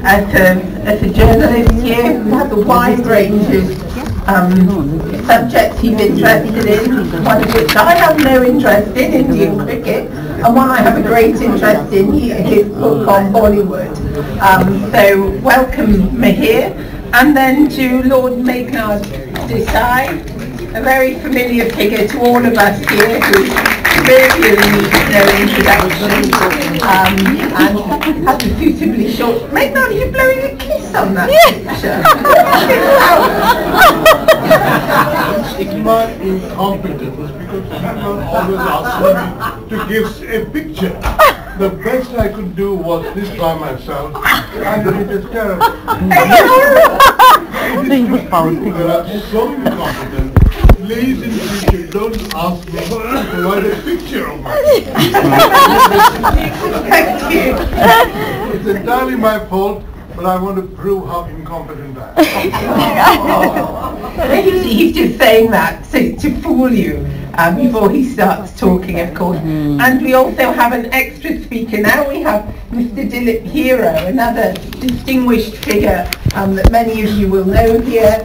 as a journalist here who has a wide range of subjects he's interested in, one of which I have no interest in, Indian cricket, and one I have a great interest in, his book on Bollywood. So welcome Mihir, and then to Lord Meghnad Desai, a very familiar figure to all of us here who really needs no introduction, and has a suitably short... Meghnad, are you blowing a kiss on that picture? My incompetence because people always ask me to give a picture. The best I could do was this by myself, and it is terrible. It is people that are so incompetent. Please in future don't ask me to provide a picture of myself. Thank you. It's entirely my fault, but I want to prove how incompetent I am. He's just saying that to fool you before he starts talking, of course. And we also have an extra speaker now. We have Mr. Dilip Hero, another distinguished figure that many of you will know here,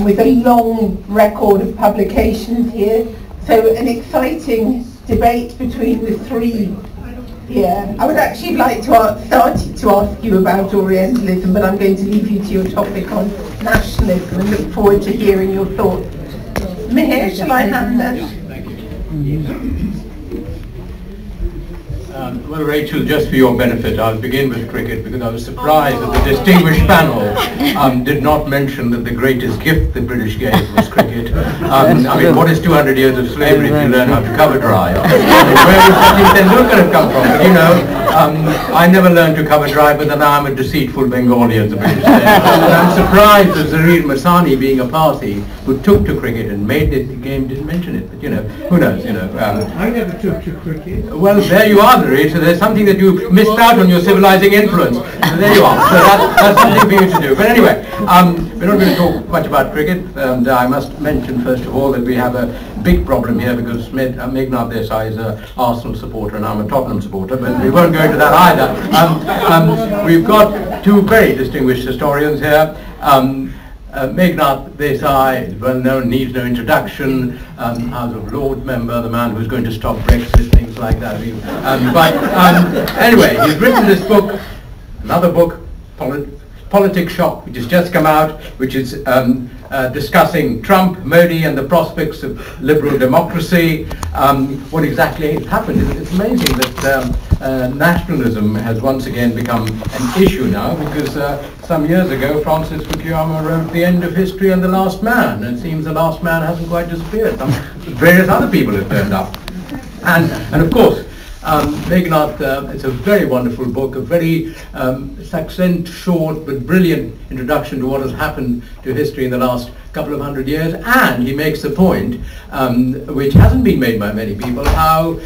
with a long record of publications here. So an exciting debate between the three here. I would actually like to start to ask you about Orientalism, but I'm going to leave you to your topic on nationalism and look forward to hearing your thoughts. Mihir, shall I hand that? Well, Rachel, just for your benefit, I'll begin with cricket because I was surprised that the distinguished panel did not mention that the greatest gift the British gave was cricket. I mean, what is 200 years of slavery if you learn how to cover dry? Where would such intent have come from? But you know, I never learned to cover dry, but then I'm a deceitful Bengali, as the British say. And I'm surprised that Zarir Masani, being a Parsi, who took to cricket and made it the game, didn't mention it. But you know, who knows? You know. I never took to cricket. Well, there you are, so there's something that you missed out on your civilizing influence. So there you are. So that's something for you to do. But anyway, we're not going to talk much about cricket. And I must mention, first of all, that we have a big problem here because Meghnad Desai is an Arsenal supporter and I'm a Tottenham supporter, but we won't go into that either. We've got two very distinguished historians here. Meghnad Desai is well known, needs no introduction, House of Lords member, the man who's going to stop Brexit, things like that. Anyway, he's written this book, another book, Politics Shock, which has just come out, which is discussing Trump, Modi and the prospects of liberal democracy. What exactly has happened? It's amazing that nationalism has once again become an issue now because some years ago Francis Fukuyama wrote The End of History and The Last Man, and it seems the last man hasn't quite disappeared. Various other people have turned up. And of course, Meghnad, it's a very wonderful book, a very succinct, short but brilliant introduction to what has happened to history in the last couple of hundred years, and he makes the point, which hasn't been made by many people, how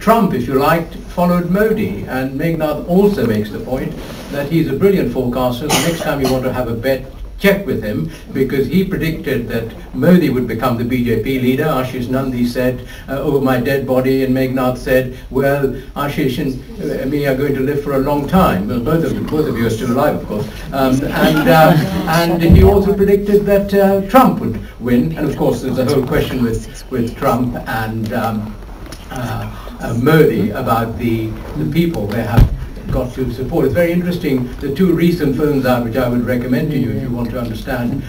Trump, if you like, followed Modi, and Meghnad also makes the point that he's a brilliant forecaster. The next time you want to have a bet, check with him, because he predicted that Modi would become the BJP leader. Ashish Nandi said, over my dead body, and Meghnad said, well, Ashish and me are going to live for a long time. Well, both of you are still alive, of course. And he also predicted that Trump would win. And of course, there's a whole question with Trump and Modi about the people they have got to support. It's very interesting, the two recent films out which I would recommend to you if you want to understand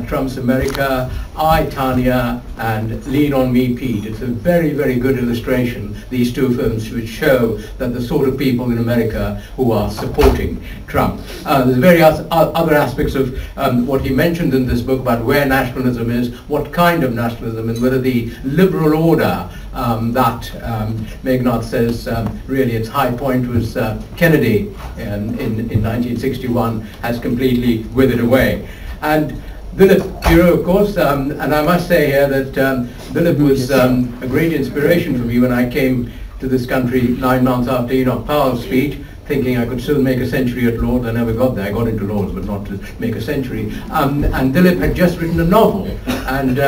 Trump's America, I, Tanya, and Lean on Me, Pete. It's a very, very good illustration, these two films, which show that the sort of people in America who are supporting Trump. There's various other aspects of what he mentioned in this book about where nationalism is, what kind of nationalism, and whether the liberal order that Meghnad says really its high point was Kennedy in 1961 has completely withered away. And Dilip Hero, of course, and I must say here that Dilip was a great inspiration for me when I came to this country 9 months after Enoch Powell's speech thinking I could still make a century at Lord's. I never got there. I got into Lord's, but not to make a century. And Dilip had just written a novel, and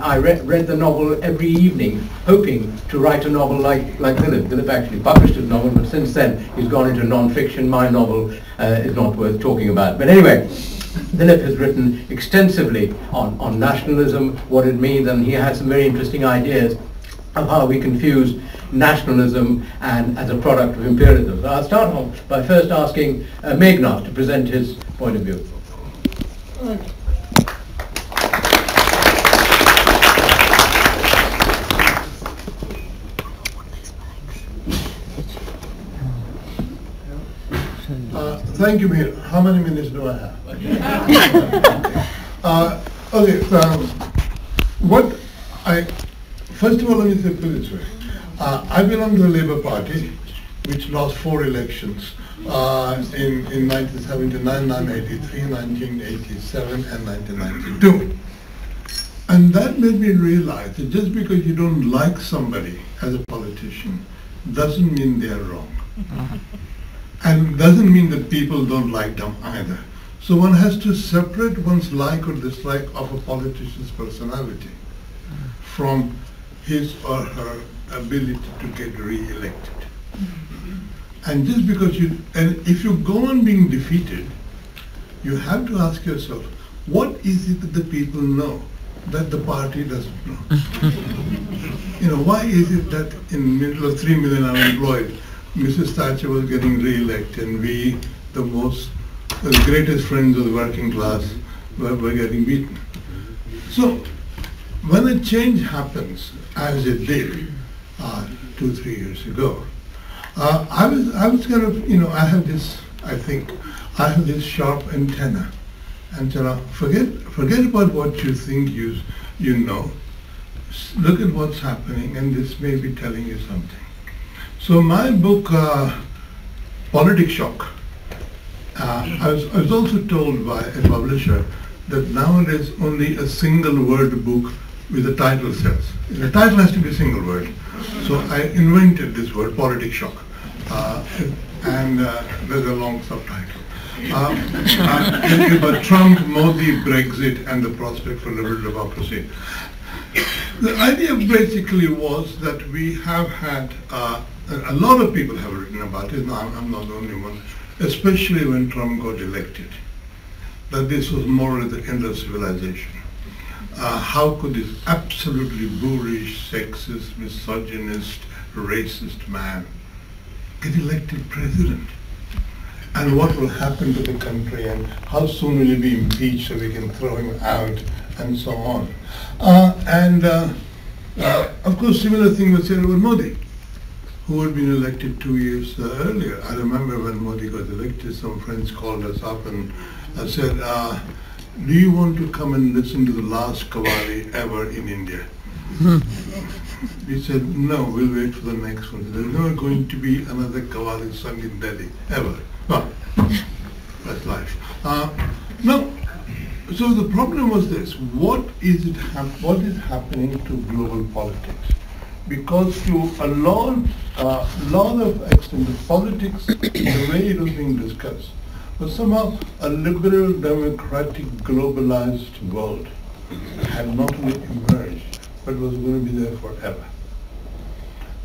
I read the novel every evening, hoping to write a novel like Dilip. Dilip actually published his novel, but since then he's gone into non-fiction. My novel is not worth talking about. But anyway, Dilip has written extensively on nationalism, what it means, and he has some very interesting ideas of how we confuse nationalism and as a product of imperialism. So I'll start off by first asking Meghnad to present his point of view. Thank you, Mihir. How many minutes do I have? First of all, let me say it this way. I belong to the Labour Party, which lost 4 elections in 1979, 1983, 1987, and 1992. And that made me realize that just because you don't like somebody as a politician doesn't mean they're wrong. And doesn't mean that people don't like them either. So one has to separate one's like or dislike of a politician's personality from his or her ability to get re-elected. And just because if you go on being defeated, you have to ask yourself, what is it that the people know that the party doesn't know? Why is it that in the middle of 3 million unemployed, Mrs. Thatcher was getting re-elected and we, the greatest friends of the working class, were getting beaten? So, when a change happens, as it did 2-3 years ago, I was kind of, I have this sharp antenna, and forget about what you think you know. Look at what's happening, and this may be telling you something. So my book, Politic Shock, I was also told by a publisher that nowadays only a single word book with a title sells. The title has to be a single word. So I invented this word, Politic Shock, and there's a long subtitle. It's about Trump, Modi, Brexit, and the prospect for liberal democracy. The idea basically was that we have had, a lot of people have written about it, I'm not the only one, especially when Trump got elected, that this was more at the end of civilization. How could this absolutely boorish, sexist, misogynist, racist man get elected president? And what will happen to the country, and how soon will he be impeached so we can throw him out, and so on. Of course, similar thing was said about Modi, who had been elected 2 years earlier. I remember when Modi got elected, some friends called us up and said, do you want to come and listen to the last Kasauli ever in India? We said, no, we'll wait for the next one. There's never going to be another Kasauli sung in Delhi, ever. Well, that's life. No. So the problem was this: what is happening to global politics? Because to a lot of extent, the politics, the way it was being discussed, was somehow a liberal, democratic, globalized world had not only emerged, but was going to be there forever.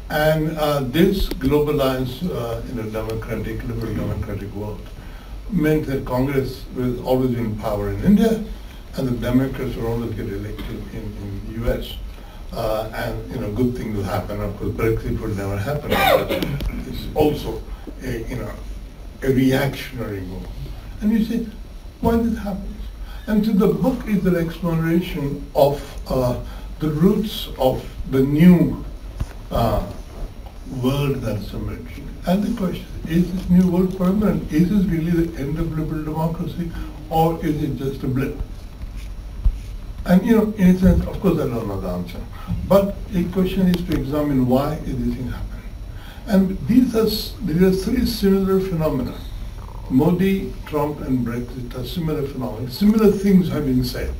And this globalized, democratic, liberal democratic world meant that Congress was always in power in India, and the Democrats would always get elected in the US. And good things will happen. Of course, Brexit would never happen. It's also a reactionary move. And you say, why this happens? And so the book is an exploration of the roots of the new world that's emerging. And the question is this new world permanent? Is this really the end of liberal democracy, or is it just a blip? And in a sense, of course I don't know the answer. But the question is to examine why is this thing happening. And these are 3 similar phenomena. Modi, Trump, and Brexit are similar phenomena. Similar things have been said.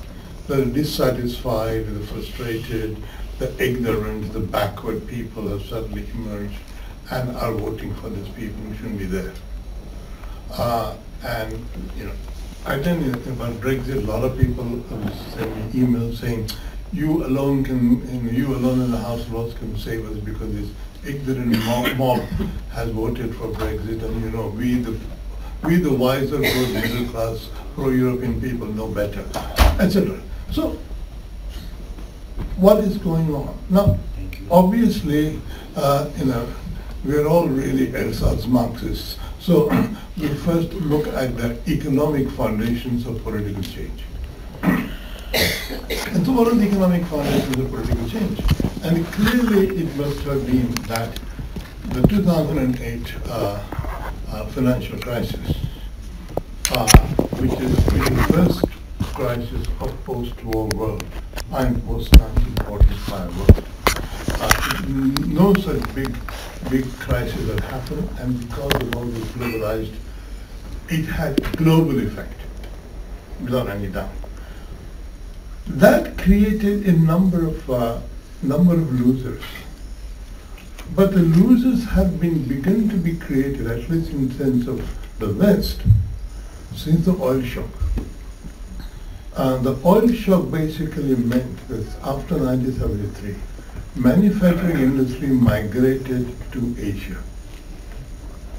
The dissatisfied, the frustrated, the ignorant, the backward people have suddenly emerged and are voting for these people who shouldn't be there. And I tell you about Brexit. A lot of people send me emails saying, "You alone in the House of Lords can save us because this ignorant mob has voted for Brexit, and we the wiser, middle class, pro-European people know better," etc. So, what is going on now? Obviously, we're all really ersatz Marxists. So we first look at the economic foundations of political change. And so what are the economic foundations of political change? And clearly it must have been that the 2008 financial crisis, which is the first crisis of post-war world and post-1945 world. No such big crisis had happened, and because of all this globalized, it had global effect, without any doubt. That created a number of losers. But the losers have begun to be created, at least in the sense of the West, since the oil shock. The oil shock basically meant that after 1973, manufacturing industry migrated to Asia.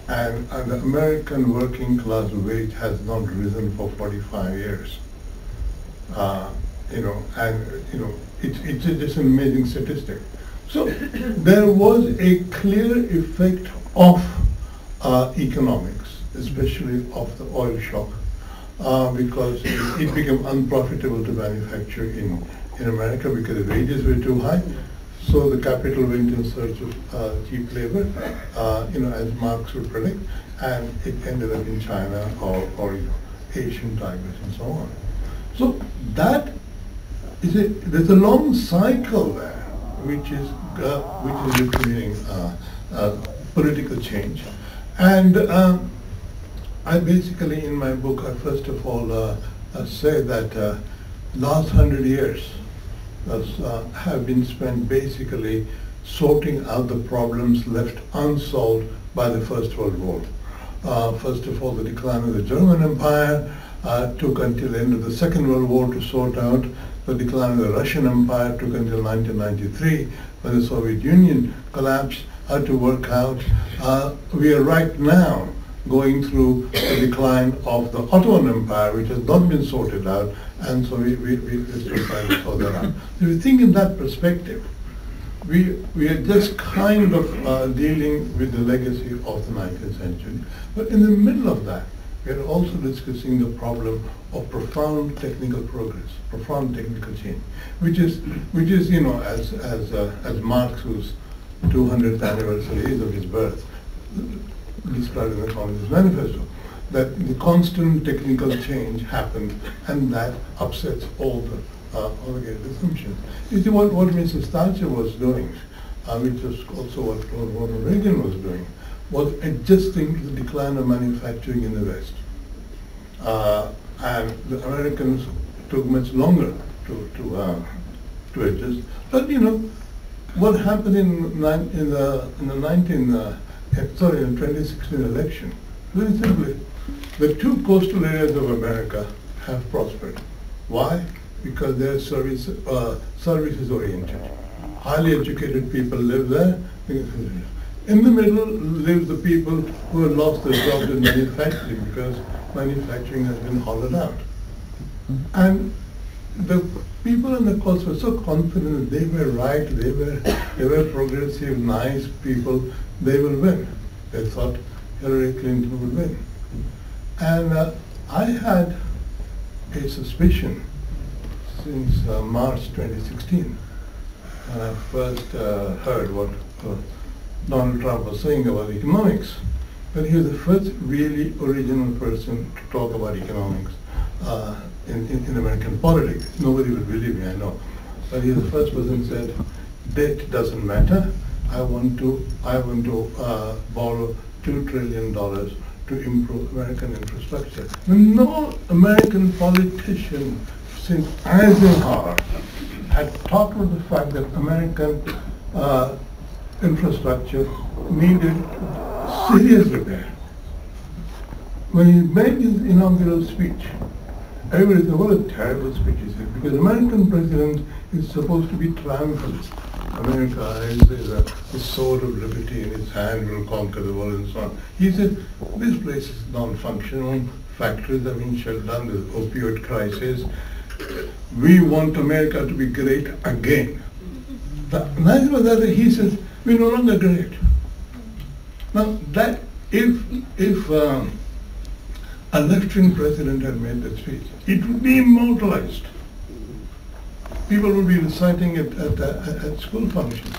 And the American working class wage has not risen for 45 years. It's just an amazing statistic. So there was a clear effect of economics, especially of the oil shock, because it became unprofitable to manufacture in America because the wages were too high. So the capital went in search of cheap labor, as Marx would predict, and it ended up in China or Asian tigers and so on. So that there's a long cycle there, which is requiring political change. And I basically, in my book, I first of all say that last 100 years have been spent basically sorting out the problems left unsolved by the First World War. First of all, the decline of the German Empire took until the end of the Second World War to sort out. The decline of the Russian Empire took until 1993, when the Soviet Union collapsed, had to work out. We are right now going through the decline of the Ottoman Empire, which has not been sorted out, and so we're still trying to sort that out. So if you think in that perspective, we are just kind of dealing with the legacy of the 19th century. But in the middle of that, we are also discussing the problem of profound technical progress, profound technical change, which is as Marx, whose 200th anniversary is of his birth, described in the Communist Manifesto, that the constant technical change happened, and that upsets all the great assumptions. You see, what Mrs. Thatcher was doing, which was also what Ronald Reagan was doing, was adjusting to the decline of manufacturing in the West. And the Americans took much longer to adjust. But what happened in the 2016 election? Very simply, the two coastal areas of America have prospered. Why? Because they're services oriented. Highly educated people live there. In the middle live the people who have lost their jobs in manufacturing because manufacturing has been hollowed out. And the people on the coast were so confident that they were right, they were progressive, nice people, they will win. They thought Hillary Clinton would win. And I had a suspicion since March 2016, when I first heard what Donald Trump was saying about economics, that he was the first really original person to talk about economics in American politics. Nobody would believe me, I know. But he was the first person who said, debt doesn't matter. I want to borrow $2 trillion to improve American infrastructure. No American politician since Eisenhower had talked about the fact that American infrastructure needed serious repair. when he made his inaugural speech, everybody said, what a terrible speech he said, because the American president is supposed to be triumphalist. America is the sword of liberty in its hand, will conquer the world and so on. He said, this place is non-functional, factories are being shut down, there's opioid crisis. We want America to be great again. Nice was that he says, we're no longer great. Now that, if a left-wing president had made that speech, it would be immortalized. People would be reciting it at school functions.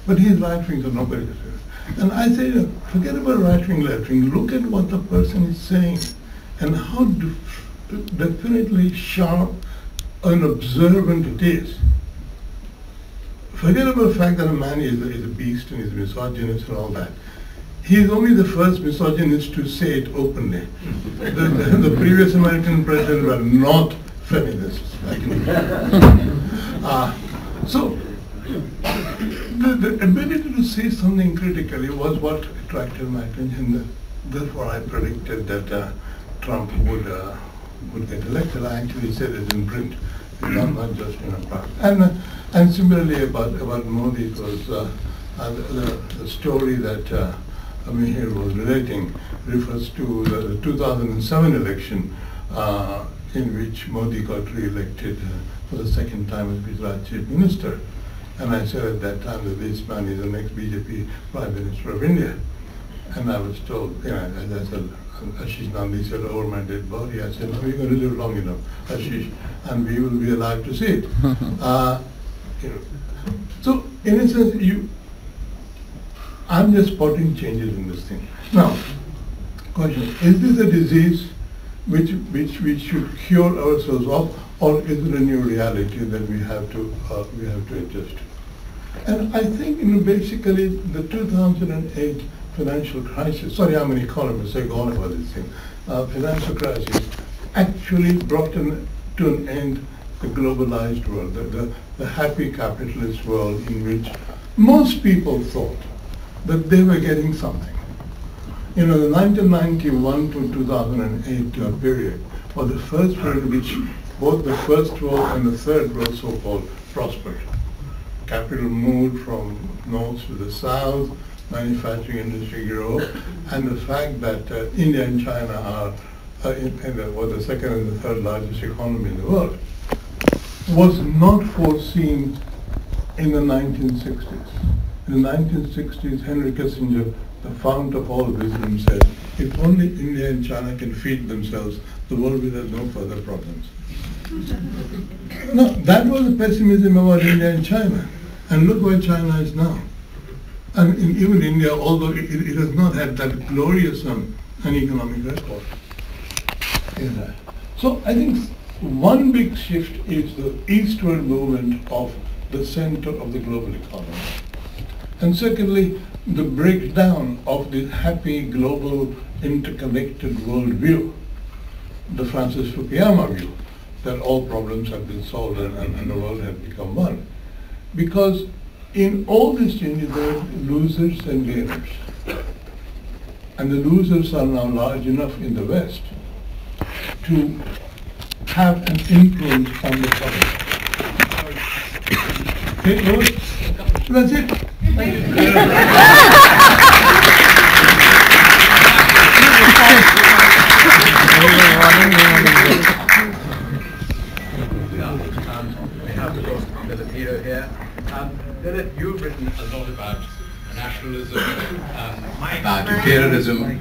But he's right-wing, so nobody does it. And I say, forget about right-wing, left-wing. Look at what the person is saying and how definitely sharp and observant it is. Forget about the fact that a man is a beast and is misogynist and all that. He is only the first misogynist to say it openly. The previous American presidents were not feminists. So the ability to say something critically was what attracted my attention. Therefore, I predicted that Trump would get elected. I actually said it in print, not just in a press. And similarly about Modi, it was the story that Mihir was relating refers to the 2007 election in which Modi got re-elected for the second time as Gujarat Chief Minister. And I said at that time that this man is the next BJP Prime Minister of India. And I was told, as I said, Ashish Nandi said, over my dead body. I said, no, we're going to live long enough, Ashish, and we will be alive to see it. So, in a sense, I'm just spotting changes in this thing. Now, question, is this a disease which we should cure ourselves of, or is it a new reality that we have to adjust to? And I think, basically, the 2008 financial crisis, sorry how many economists I go on about this thing, financial crisis actually brought to an end the globalized world, the happy capitalist world in which most people thought that they were getting something. The 1991 to 2008 period was the first period in which both the first world and the third world so-called prospered. Capital moved from north to the south, manufacturing industry grew, and the fact that India and China are the second and the third largest economy in the world was not foreseen in the 1960s. In the 1960s, Henry Kissinger, the fount of all wisdom, said, if only India and China can feed themselves, the world will have no further problems. No, that was the pessimism about India and China. And look where China is now. And even India, although it has not had that glorious an economic record. So I think one big shift is the eastward movement of the center of the global economy. And secondly, the breakdown of the happy global interconnected world view, the Francis Fukuyama view, that all problems have been solved and the world has become one. Because in all these changes there are losers and gainers. And the losers are now large enough in the West to have an influence on the public. Okay, that's it. Thank you. Here. Dilip, you've written a lot about nationalism, about imperialism.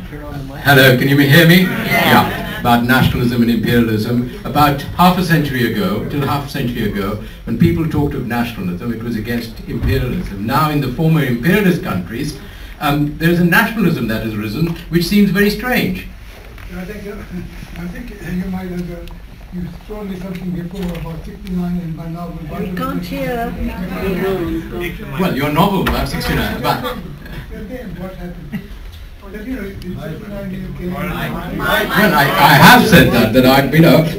Hello, can you hear me? Yeah. About nationalism and imperialism. About half a century ago, when people talked of nationalism, it was against imperialism. Now in the former imperialist countries, there is a nationalism that has risen, which seems very strange. I think you might have you've told me something before about 69 and by now we can't hear. Well, your novel about 69, but what happened? But you know, in 69 you came. Well, I have said that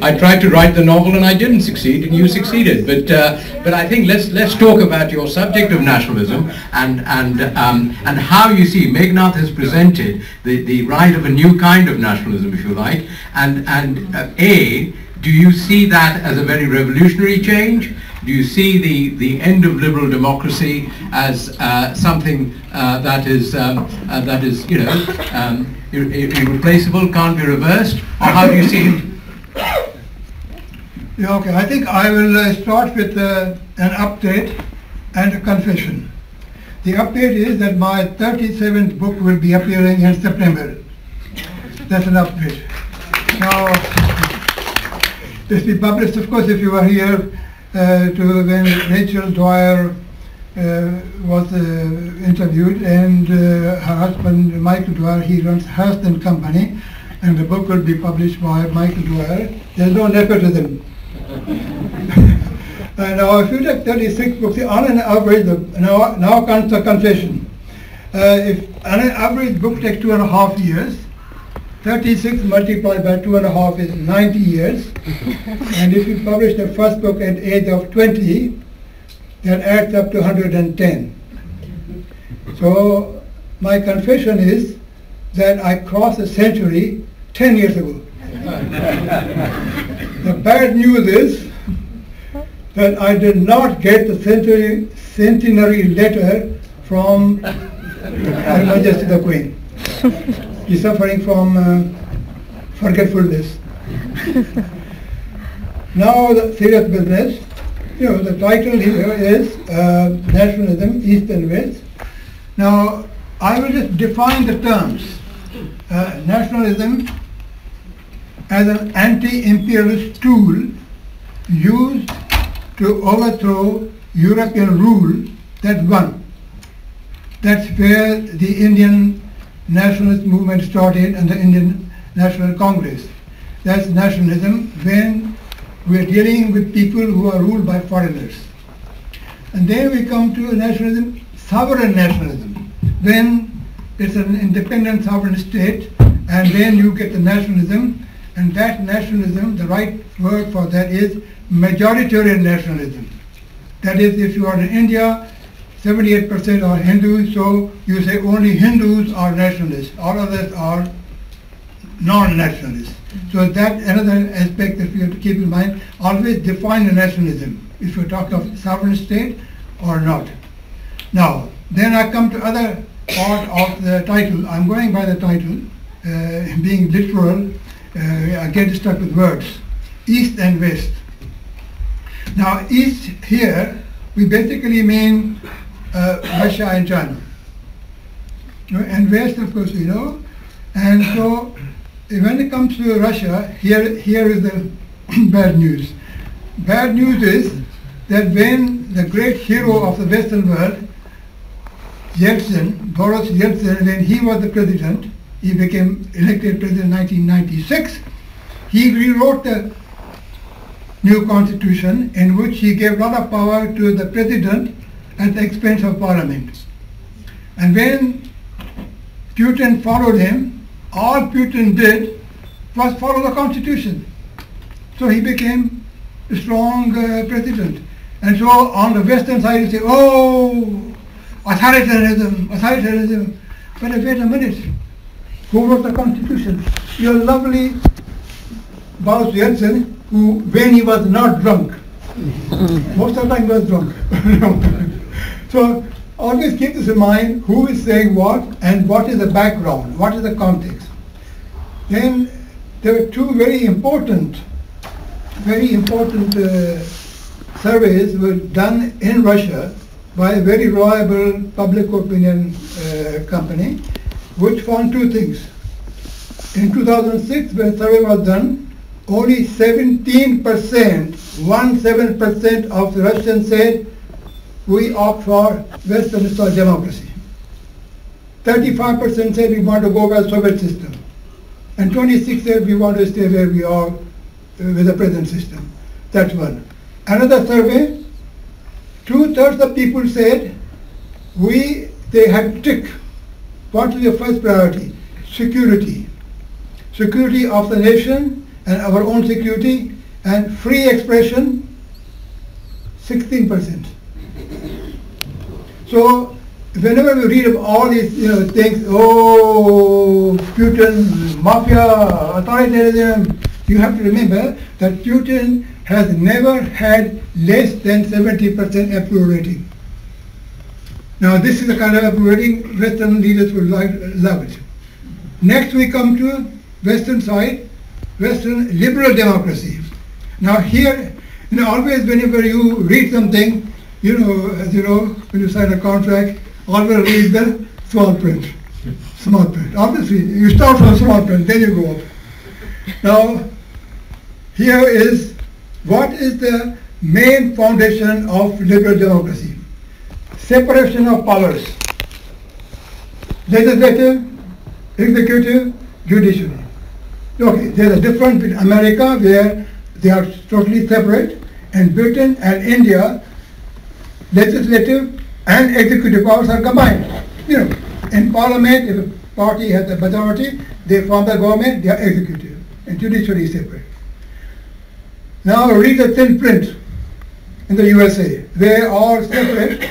I tried to write the novel and I didn't succeed, and you succeeded. But I think let's talk about your subject of nationalism and how you see Meghnad has presented the rise of a new kind of nationalism, if you like, and do you see that as a very revolutionary change? Do you see the end of liberal democracy as something that is irreplaceable, can't be reversed, or how do you see it? Yeah, okay. I think I will start with an update and a confession. The update is that my 37th book will be appearing in September. That's an update. Now, this will be published, of course, if you are here when Rachel Dwyer was interviewed, and her husband Michael Dwyer, he runs Hearst and Company, and the book will be published by Michael Dwyer. There's no nepotism. And now if you take 36 books, on an average, now comes the confession. If on an average book takes 2.5 years, 36 multiplied by 2.5 is 90 years. And if you publish the first book at the age of 20, that adds up to 110. So my confession is that I crossed a century 10 years ago. The bad news is that I did not get the centenary letter from Her Majesty the Queen. He's suffering from forgetfulness. Now the serious business. You know, the title here is Nationalism, East and West. Now I will just define the terms. Nationalism as an anti-imperialist tool used to overthrow European rule, that's one. That's where the Indian nationalist movement started and the Indian National Congress. That's nationalism when we're dealing with people who are ruled by foreigners. And then we come to nationalism, sovereign nationalism, when it's an independent sovereign state, and then you get the nationalism, and that nationalism, the right word for that is majoritarian nationalism. That is, if you are in India, 78% are Hindus, so you say only Hindus are nationalists, all others are non-nationalists. So that's another aspect that we have to keep in mind. Always define the nationalism, if you talk of sovereign state or not. Now, then I come to other part of the title. I'm going by the title, being literal, I get stuck with words. East and West. Now, East here, we basically mean Russia and China. And West, of course, you know. And so, when it comes to Russia, here is the bad news. Bad news is that when the great hero of the Western world, Yeltsin, Boris Yeltsin, when he was the president, he became elected president in 1996, he rewrote the new constitution in which he gave a lot of power to the president at the expense of parliament. And when Putin followed him, all Putin did was follow the constitution. So he became a strong president. And so on the western side you say, oh, authoritarianism, authoritarianism. But wait a minute, who wrote the constitution? Your lovely Boris Yeltsin, who when he was not drunk, most of the time he was drunk. So always keep this in mind, who is saying what and what is the background, what is the context. Then there were two very important surveys were done in Russia by a very reliable public opinion company, which found two things. In 2006, when the survey was done, only 17% of the Russians said we opt for Western style democracy. 35% said we want to go by the Soviet system. And 26 said we want to stay where we are with the present system. That's one. Another survey, 2/3 of people said they had to tick. What is your first priority? security. Security of the nation and our own security, and free expression, 16%. So whenever we read of all these things, oh, Putin, mafia, authoritarianism, you have to remember that Putin has never had less than 70% approval rating. Now this is the kind of approval rating Western leaders would love it. Next we come to Western side, Western liberal democracy. Now here, always whenever you read something, as you know, when you sign a contract, always read the small print. Small print. Obviously, you start from small print, then you go up. Now, here is what is the main foundation of liberal democracy. Separation of powers. Legislative, executive, judiciary. Okay, there's a difference between America where they are totally separate, and Britain and India, legislative and executive powers are combined. In parliament, if a party has a majority, they form the government, they are executive, and judiciary is separate. Now read the thin print in the USA. They are separate.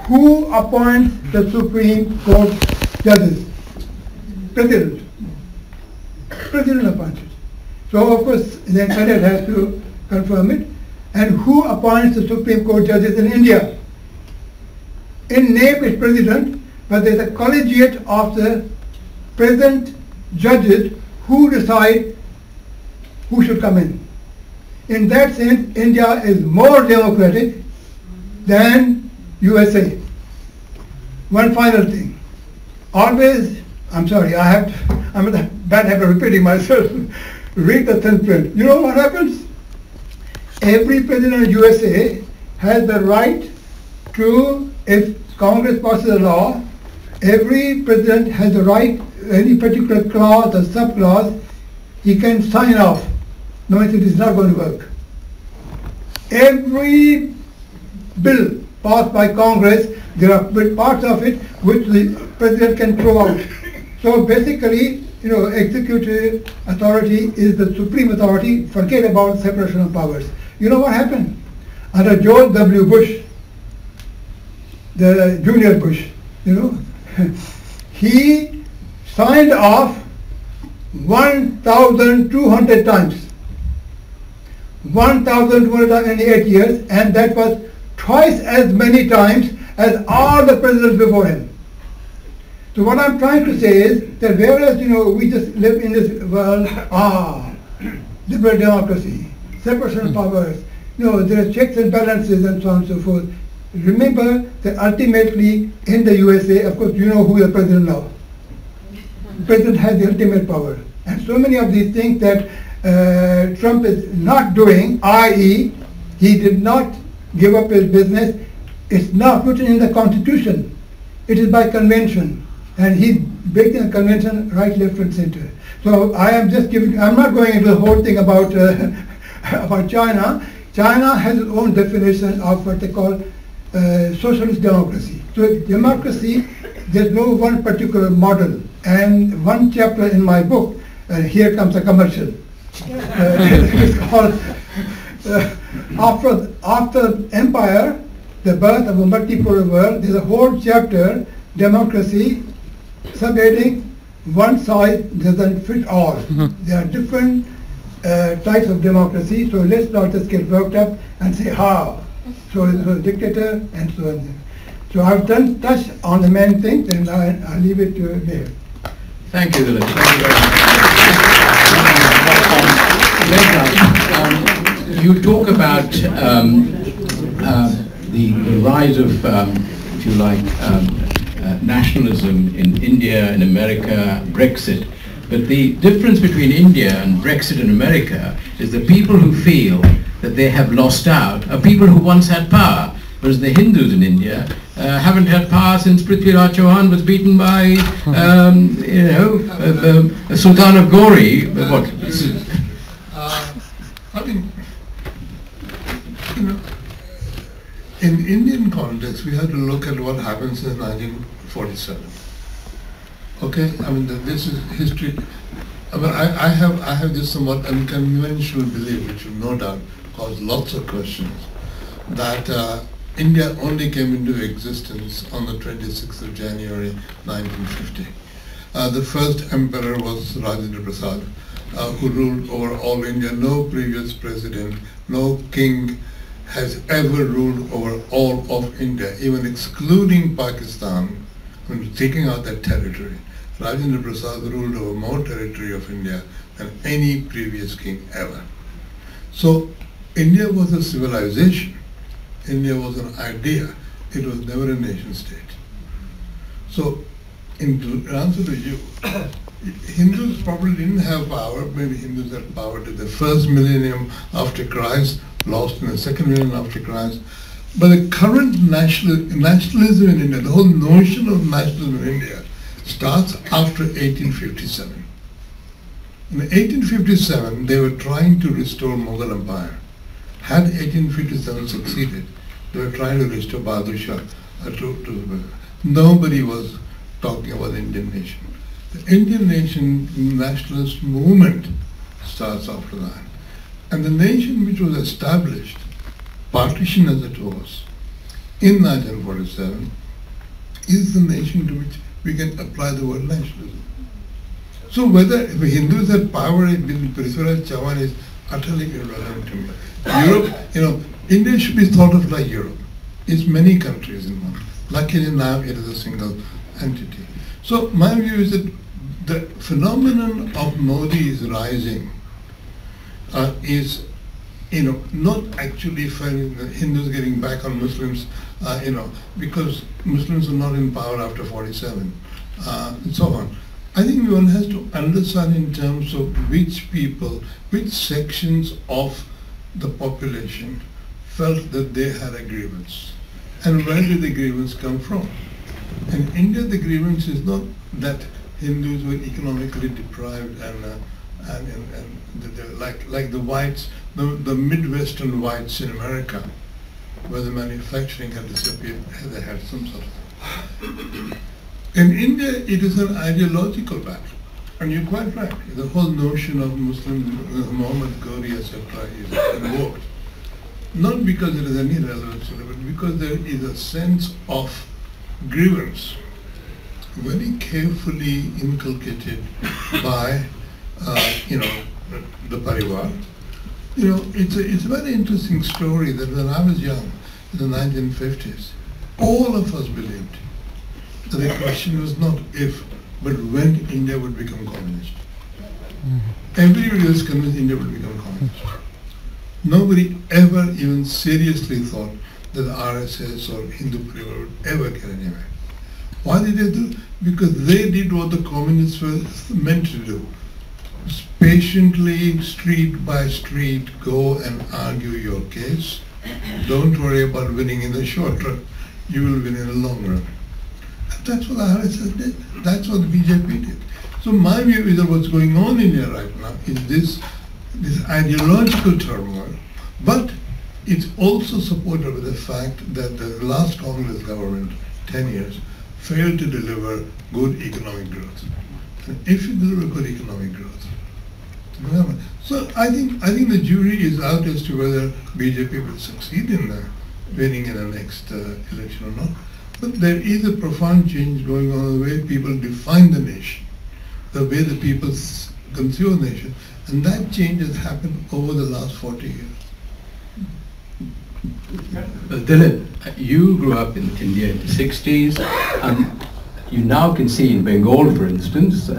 Who appoints the Supreme Court judges? President. President appoints it. So of course the Senate has to confirm it. And who appoints the Supreme Court judges in India? In name it's president, but there's a collegiate of the present judges who decide who should come in. In that sense, India is more democratic than USA. One final thing. Always, I'm sorry, I'm in a bad habit of repeating myself. Read the thin print. You know what happens? Every president of USA has the right to, if Congress passes a law, every president has the right, any particular clause or sub-clause, he can sign off, knowing it is not going to work. Every bill passed by Congress, there are parts of it which the president can throw out. So basically, executive authority is the supreme authority. Forget about separation of powers. You know what happened? Under George W. Bush, the junior Bush, he signed off 1,200 times. 1,200 times in 8 years, and that was twice as many times as all the presidents before him. So what I'm trying to say is that whereas we just live in this world, liberal democracy, separation of powers, there are checks and balances and so on and so forth. Remember that ultimately in the USA, of course, you know who the president now. The president has the ultimate power. And so many of these things that Trump is not doing, i.e., he did not give up his business, it's not written in the Constitution. It is by convention. And he's breaking the convention right, left, and center. So I am just giving, I'm not going into the whole thing about about China. China has its own definition of what they call socialist democracy. So democracy, there's no one particular model. And one chapter in my book, here comes a commercial. It's called After Empire, the Birth of a Multipolar World. There's a whole chapter, democracy, subheading, one size doesn't fit all. There are different types of democracy, so let's not just get worked up and say how. So it's a dictator and so on. So I've touched on the main thing, and I'll leave it to Mihir. Thank you, Dilip. Thank you very much. You talk about the rise of, if you like, nationalism in India, in America, Brexit. But the difference between India and Brexit in America is the people who feel that they have lost out are people who once had power, whereas the Hindus in India haven't had power since Prithviraj Chauhan was beaten by, Sultan of Gori. What? I mean, in Indian context, we have to look at what happened since 1947. Okay, I mean this is history. I mean, I have this somewhat unconventional belief, which will no doubt cause lots of questions, that India only came into existence on the 26th of January 1950. The first emperor was Rajendra Prasad, who ruled over all India. No previous president, no king has ever ruled over all of India, even excluding Pakistan, taking out that territory. Rajendra Prasad ruled over more territory of India than any previous king ever. So India was a civilization. India was an idea. It was never a nation state. So in answer to you, Hindus probably didn't have power. Maybe Hindus had power to the first millennium after Christ, lost in the second millennium after Christ. But the current nationalism in India, the whole notion of nationalism in India, starts after 1857. In 1857, they were trying to restore Mughal Empire. Had 1857 succeeded, they were trying to restore Bahadur Shah. Nobody was talking about the Indian nation. The Indian nation nationalist movement starts after that. And the nation which was established, partition as it was, in 1947, is the nation to which we can apply the word nationalism. So whether if Hindus had power in Prithviraj Chauhan is utterly irrelevant to me. Europe, India should be thought of like Europe. It's many countries in one. Luckily now it is a single entity. So my view is that the phenomenon of Modi's rising is, not actually finding the Hindus getting back on Muslims, because Muslims are not in power after 47, and so on. I think one has to understand in terms of which people, which sections of the population felt that they had a grievance, and where did the grievance come from. In India, the grievance is not that Hindus were economically deprived like the whites, the Midwestern whites in America, where the manufacturing had disappeared, they had some sort of. In India, it is an ideological battle, and you're quite right. The whole notion of Muslims, Muhammad Ghori, etc., is invoked, not because there is any relevance to it, but because there is a sense of grievance, very carefully inculcated by, the Parivar. It's a very interesting story that when I was young, in the 1950s, all of us believed that the question was not if, but when India would become communist. Everybody was convinced India would become communist. Nobody ever even seriously thought that the RSS or Hindu Parivar would ever get anywhere. Why did they do? Because they did what the communists were meant to do. Patiently, street by street, go and argue your case. Don't worry about winning in the short run. You will win in the long run. And that's what the RSS did. That's what the BJP did. So my view is that what's going on in India right now is this ideological turmoil, but it's also supported by the fact that the last Congress government, 10 years, failed to deliver good economic growth. And if you deliver good economic growth, so I think the jury is out as to whether BJP will succeed in winning in the next election or not. But there is a profound change going on in the way people define the nation, the way the people conceive the nation, and that change has happened over the last 40 years. Dilip, you grew up in India in the 60s. You now can see in Bengal, for instance,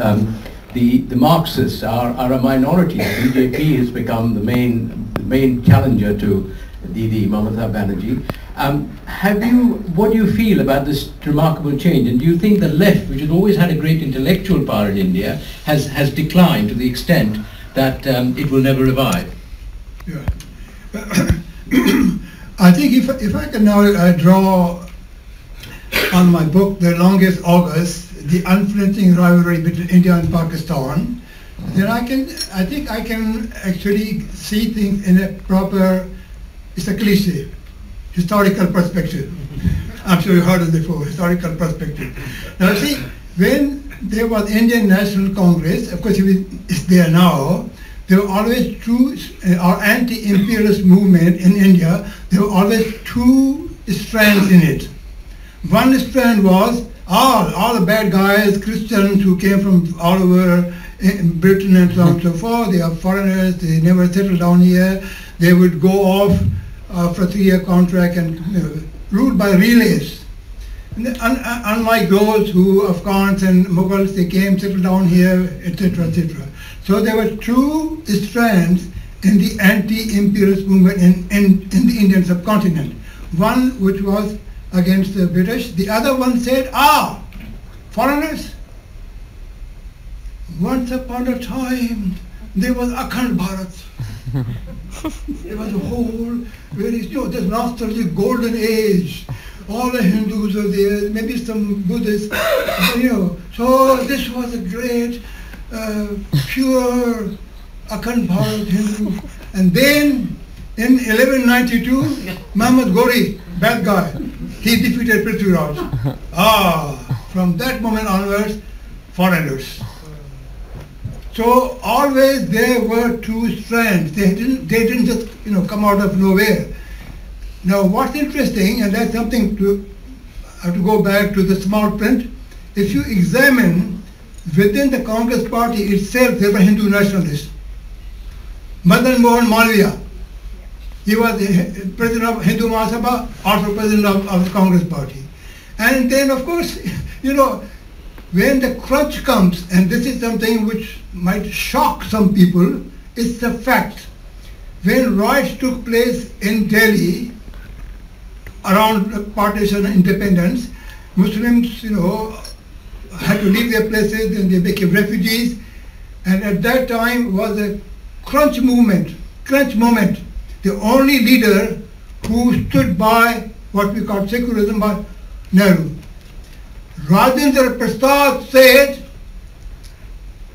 the Marxists are a minority. BJP has become the main challenger to Didi Mamata Banerjee. What do you feel about this remarkable change? And do you think the left, which has always had a great intellectual power in India, has declined to the extent that it will never revive? Yeah. I think if I can now draw on my book, The Longest August, the unflinching rivalry between India and Pakistan, then I think I can actually see things in a proper, it's a cliche, historical perspective. I'm sure you heard it before, historical perspective. Now see, when there was Indian National Congress, of course it's there now. There were always two, our anti-imperialist movement in India, there were always two strands in it. One strand was all the bad guys, Christians who came from all over Britain and so on and so forth. They are foreigners, they never settled down here. They would go off for a 3-year contract and ruled by relays. And unlike those who, Afghans and Mughals, they came, settled down here, etc., etc. So there were two strands in the anti-imperialist movement in the Indian subcontinent. One which was against the British, the other one said, foreigners. Once upon a time, there was Akhand Bharat. There was a whole, this nostalgic golden age. All the Hindus were there, maybe some Buddhists, So this was a great, pure Akhand Bharat Hindu. And then, in 1192, Muhammad Ghori, bad guy, he defeated Prithviraj. From that moment onwards, foreigners. So always there were two strands. They didn't just come out of nowhere. Now what's interesting, and that's something I have to go back to the small print. If you examine within the Congress party itself, there were Hindu nationalists. Madan Mohan Malviya, he was the president of Hindu Mahasabha, also president of the Congress party. And then of course, when the crunch comes, and this is something which might shock some people, it's a fact. When riots took place in Delhi around partition and independence, Muslims, had to leave their places and they became refugees. And at that time was a crunch moment. The only leader who stood by what we call secularism was Nehru. Rajendra Prasad said,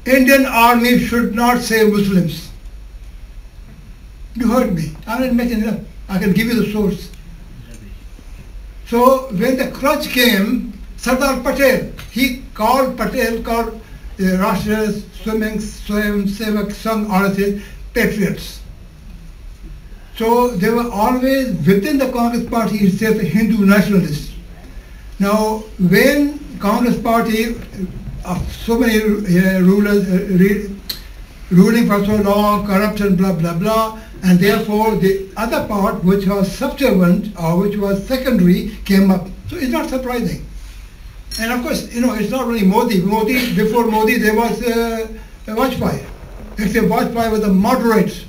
Indian army should not save Muslims. You heard me. I didn't mention it up. I can give you the source. So when the crunch came, Sardar Patel, he called Rashtriya Swayam Sevak Sangh RSS patriots. So they were always within the Congress party itself Hindu nationalists. Now when Congress party of so many rulers ruling for so long, corruption, blah blah blah, and therefore the other part which was subservient or which was secondary came up. So it's not surprising. And of course, it's not only Modi. Before Modi there was Vajpayee. Except Vajpayee was a moderate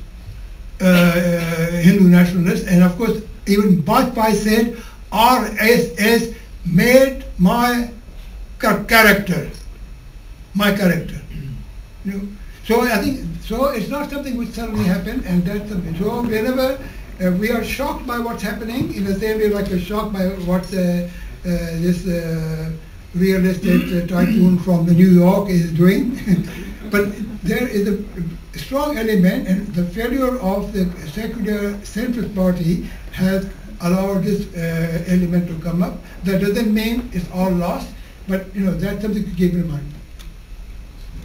Hindu nationalist, and of course even Vajpayee said RSS made my character. So I think it's not something which suddenly happened, and that's something. So whenever we are shocked by what's happening, in the same way like we're shocked by what this real estate tycoon from New York is doing. But there is a strong element, and the failure of the secular centrist party has allowed this element to come up. That doesn't mean it's all lost, but that's something to keep in mind.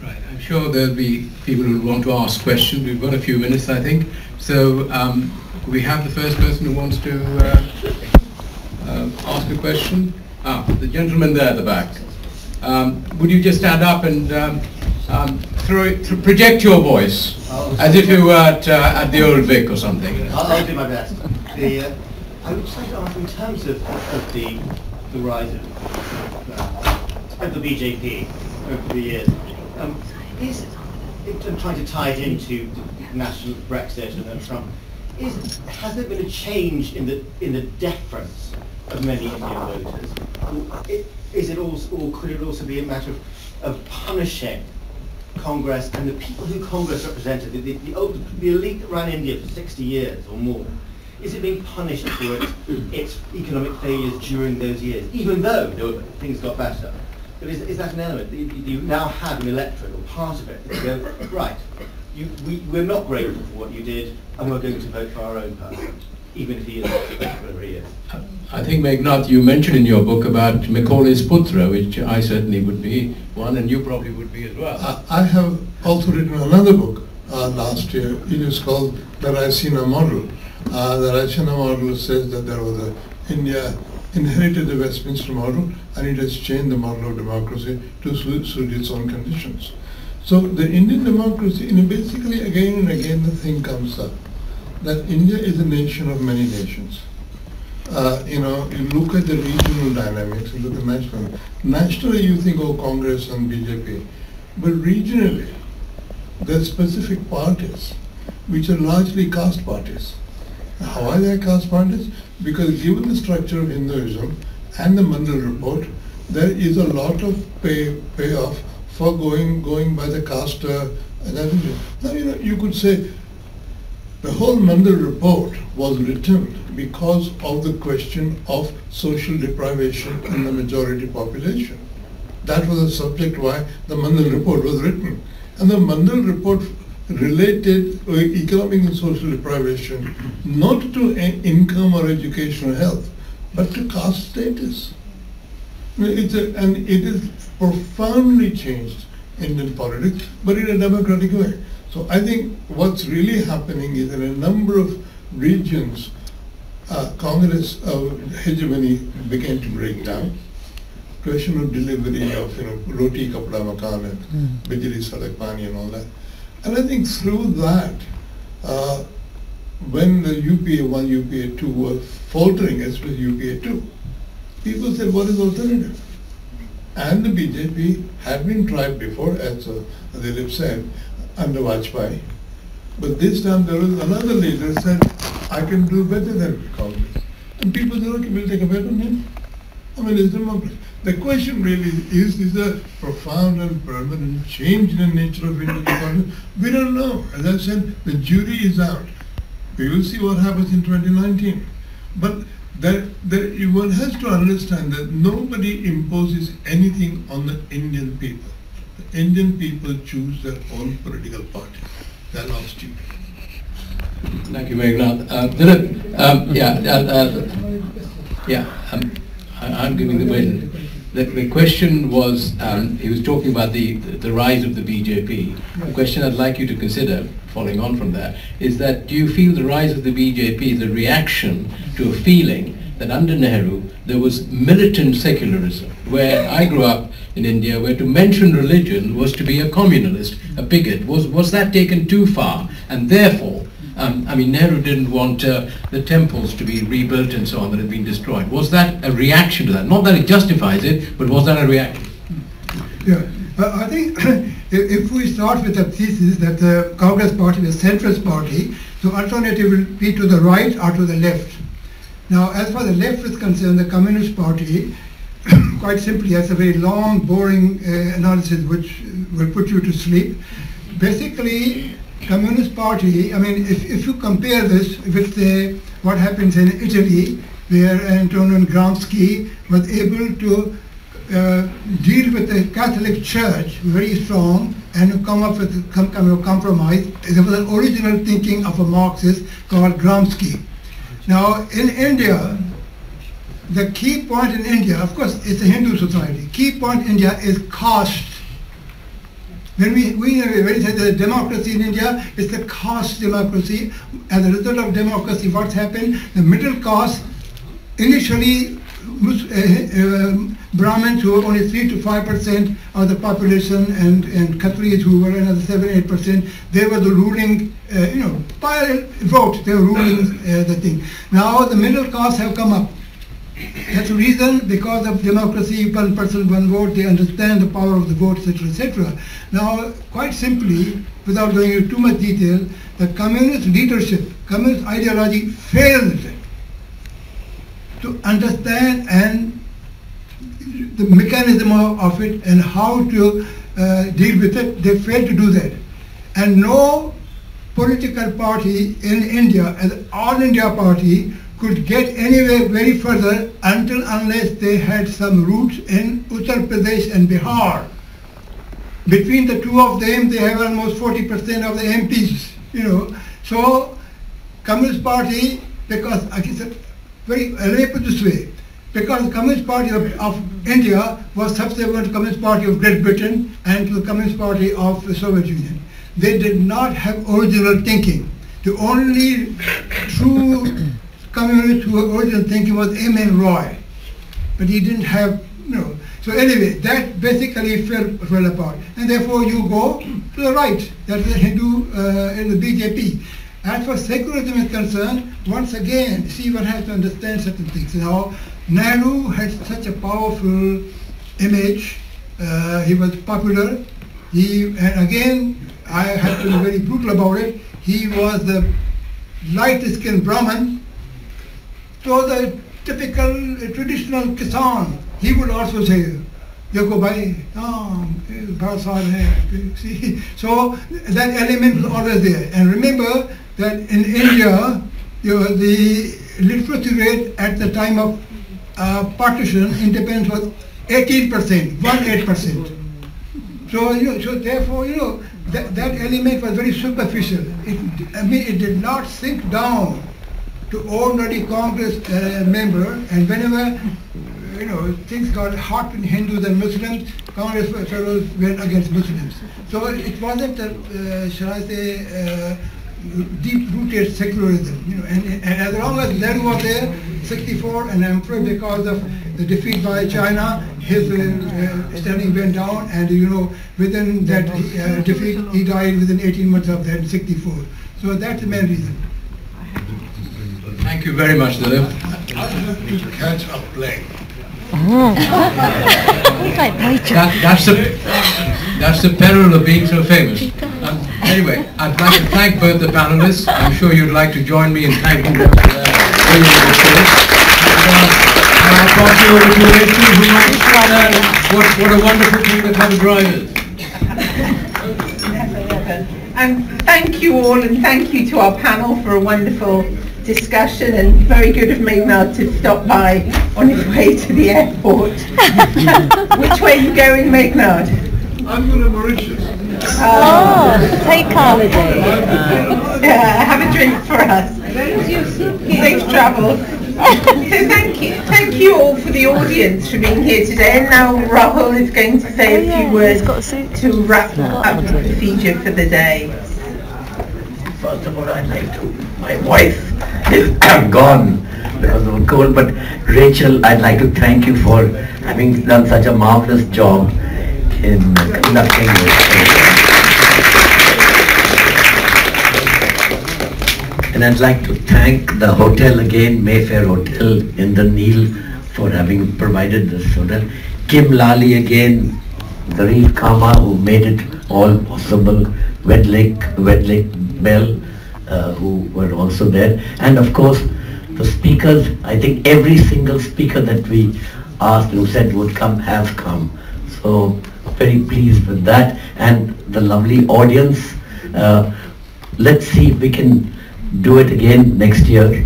Right, I'm sure there'll be people who want to ask questions. We've got a few minutes, I think. So we have the first person who wants to ask a question. The gentleman there at the back. Would you just stand up and project your voice as if you were at the Old Vic or something? I'll do my best. I would just like to ask, in terms of the rise of the BJP over the years, I'm trying to tie it into national Brexit and Trump. Has there been a change in the deference of many Indian voters? Is it also, or could it also be a matter of punishing Congress and the people who Congress represented, the elite that ran India for 60 years or more? Is it being punished for its economic failures during those years, even though things got better? But is that an element? You now have an electorate, or part of it, that go, right, we're not grateful for what you did, and we're going to vote for our own person, even if he is whatever he is. I think, Meghnad, you mentioned in your book about Macaulay's Putra, which I certainly would be one, and you probably would be as well. I have also written another book last year. It is called The Raisina Model. The Raisina Model says that there was India inherited the Westminster model and it has changed the model of democracy to suit its own conditions. So the Indian democracy, basically again and again the thing comes up that India is a nation of many nations. You look at the regional dynamics, you look at national. Nationally you think of Congress and BJP, but regionally there are specific parties which are largely caste parties. How are they caste parties? Because given the structure of Hinduism and the Mandal report, there is a lot of payoff for going by the caste. Now you could say the whole Mandal report was written because of the question of social deprivation in the majority population. That was the subject why the Mandal report was written. And the Mandal report related economic and social deprivation not to income or education or health, but to caste status. And it is profoundly changed Indian politics, but in a democratic way. So I think what's really happening is in a number of regions, Congress hegemony began to break down. Question of delivery of roti, kapda, makan, and bijli, sadak, pani, and all that. And I think through that, when the UPA 1, UPA 2 were faltering, especially UPA 2, people said, what is alternative? And the BJP had been tried before, as Dilip said, under Vajpayee. But this time there was another leader who said, I can do better than Congress. And people said, okay, we'll take a bet on him. It's democracy. The question really is a profound and permanent change in the nature of Indian economy? We don't know. As I said, the jury is out. We will see what happens in 2019. But one has to understand that nobody imposes anything on the Indian people. The Indian people choose their own political party. They're not stupid. Thank you, Meghnad. Dilip, I'm giving the win. The question was, he was talking about the rise of the BJP. The question I'd like you to consider, following on from that, is that do you feel the rise of the BJP is a reaction to a feeling that under Nehru there was militant secularism, where I grew up in India, where to mention religion was to be a communalist, a bigot? Was that taken too far? And therefore, Nehru didn't want the temples to be rebuilt and so on that had been destroyed. Was that a reaction to that? Not that it justifies it, but was that a reaction? Yeah, I think if we start with the thesis that the Congress party is a centrist party, the alternative will be to the right or to the left. Now, as far as the left is concerned, the Communist Party, quite simply, has a very long, boring analysis which will put you to sleep. Basically, Communist Party, if you compare this with what happens in Italy, where Antonio Gramsci was able to deal with the Catholic Church very strong and come up with some kind of compromise. It was an original thinking of a Marxist called Gramsci. Now, in India, the key point in India, of course, it's a Hindu society. Key point in India is caste. When we say the democracy in India, it's the caste democracy. As a result of democracy, what's happened? The middle caste, initially Brahmins who were only 3 to 5% of the population, and Khatris who were another 7-8%, they were the ruling, by vote, they were ruling the thing. Now the middle caste have come up. That's the reason, because of democracy, one person, one vote, they understand the power of the vote, etc., etc. Now, quite simply, without going into too much detail, the communist leadership, communist ideology failed to understand and the mechanism of it and how to deal with it. They failed to do that. And no political party in India, an All India party, could get anywhere very further unless they had some roots in Uttar Pradesh and Bihar. Between the two of them, they have almost 40% of the MPs, So, Communist Party because I guess let me put this way, because the Communist Party of India was subsequent to the Communist Party of Great Britain and to the Communist Party of the Soviet Union. They did not have original thinking. The only true communist who had original thinking was M.N. Roy, but he didn't have, So anyway, that basically fell apart, and therefore you go to the right, that is the Hindu in the BJP. As far as secularism is concerned, once again, see, one has to understand certain things. Now, Nehru had such a powerful image. He was popular. And again, I have to be very brutal about it. He was the light-skinned Brahmin. So the typical traditional Kisan, he would also say, "Dekho bhai, bada saal hai." See, so that element was always there. And remember that in India, the literacy rate at the time of partition, independence, was 18%, 18%. So therefore, that element was very superficial. It did not sink down to ordinary Congress member, and whenever things got hot in Hindus and Muslims, Congress fellows went against Muslims. So it wasn't, shall I say, deep-rooted secularism. And as long as Nehru was there, 64, and I'm afraid because of the defeat by China, his standing went down, and within that defeat, he died within 18 months of that, 64. So that's the main reason. Thank you very much, Dilip. I have to catch a plane. That's the peril of being so famous. Anyway, I'd like to thank both the panelists. I'm sure you'd like to join me in thanking them for their brilliant discourse. I'll pass you over to Rachel, who might what a wonderful thing that have drivers. And thank you all, and thank you to our panel for a wonderful discussion, and very good of Meghnad to stop by on his way to the airport. Which way are you going, Meghnad? I'm going to Mauritius. Take holiday. Have a drink for us. Safe travels. So thank you all for the audience for being here today. And now Rahul is going to say a few words to wrap up the procedure for the day. First of all, I'd like to, my voice is gone because of a cold, but Rachel, I'd like to thank you for having done such a marvelous job in conducting this. And I'd like to thank the hotel again, Mayfair Hotel in the Nile, for having provided this hotel. Kim Lali again, Garif Kama, who made it all possible, Wedlake Bell, who were also there, and of course the speakers. I think every single speaker that we asked who said would come has come. So very pleased with that, and the lovely audience. Let's see if we can do it again next year.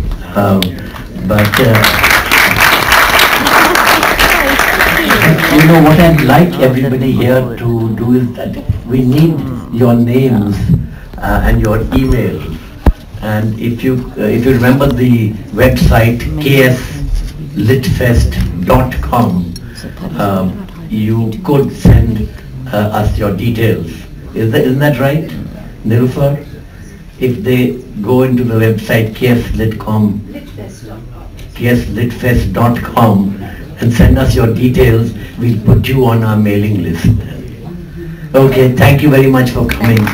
What I'd like everybody here to do is that we need your names and your email, and if you remember the website kslitfest.com, you could send us your details. Isn't that right, Nilufar? If they go into the website kslitfest.com and send us your details, we'll put you on our mailing list. Okay, thank you very much for coming.